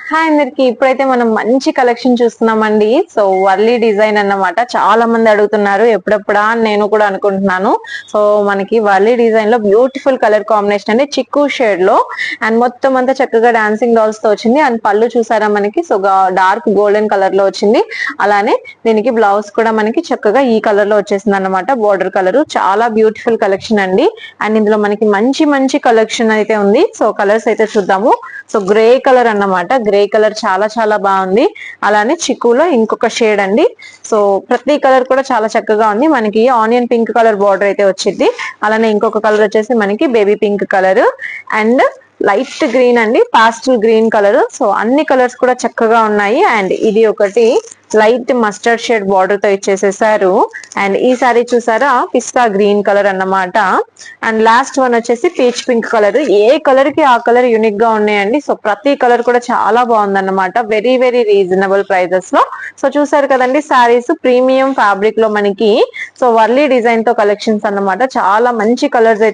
Hi అందరికి, ఇప్పుడైతే మనం మంచి కలెక్షన్ చూస్తున్నామండి. సో వర్లీ డిజైన్ అన్నమాట. చాలా మంది అడుగుతున్నారు ఎప్పుడెప్పుడా అని నేను కూడా అనుకుంటున్నాను. సో మనకి వర్లీ డిజైన్ లో బ్యూటిఫుల్ కలర్ కాంబినేషన్ అండి, చిక్కు షేడ్ లో. అండ్ మొత్తం అంతా చక్కగా డాన్సింగ్ డాల్స్ తో వచ్చింది. అండ్ పళ్ళు చూసారా మనకి, సో డార్క్ గోల్డెన్ కలర్ లో వచ్చింది. అలానే దీనికి బ్లౌజ్ కూడా మనకి చక్కగా ఈ కలర్ లో వచ్చేసింది అన్నమాట, బోర్డర్ కలర్. చాలా బ్యూటిఫుల్ కలెక్షన్ అండి. అండ్ ఇందులో మనకి మంచి మంచి కలెక్షన్ అయితే ఉంది. సో కలర్స్ అయితే చూద్దాము. సో గ్రే కలర్ అన్నమాట, గ్రే కలర్ చాలా చాలా బాగుంది. అలానే చిక్కులో ఇంకొక షేడ్ అండి. సో ప్రతి కలర్ కూడా చాలా చక్కగా ఉంది. మనకి ఆనియన్ పింక్ కలర్ బార్డర్ అయితే వచ్చింది. అలానే ఇంకొక కలర్ వచ్చేసి మనకి baby pink colour and light green అండి, పాస్టల్ గ్రీన్ కలర్. సో అన్ని కలర్స్ కూడా చక్కగా ఉన్నాయి. అండ్ ఇది ఒకటి లైట్ మస్టర్డ్ షేడ్ బార్డర్ తో ఇచ్చేసేసారు. అండ్ ఈ సారీ చూసారా, పిస్తా గ్రీన్ కలర్ అన్నమాట. అండ్ లాస్ట్ వన్ వచ్చేసి పీచ్ పింక్ కలర్. ఏ కలర్ కి ఆ కలర్ యూనిక్ గా ఉన్నాయండి. సో ప్రతి కలర్ కూడా చాలా బాగుందన్నమాట, వెరీ వెరీ రీజనబుల్ ప్రైజెస్ లో. సో చూసారు కదండి, సారీస్ ప్రీమియం ఫ్యాబ్రిక్ లో మనకి సో వర్లీ డిజైన్ తో కలెక్షన్స్ అన్నమాట. చాలా మంచి కలర్స్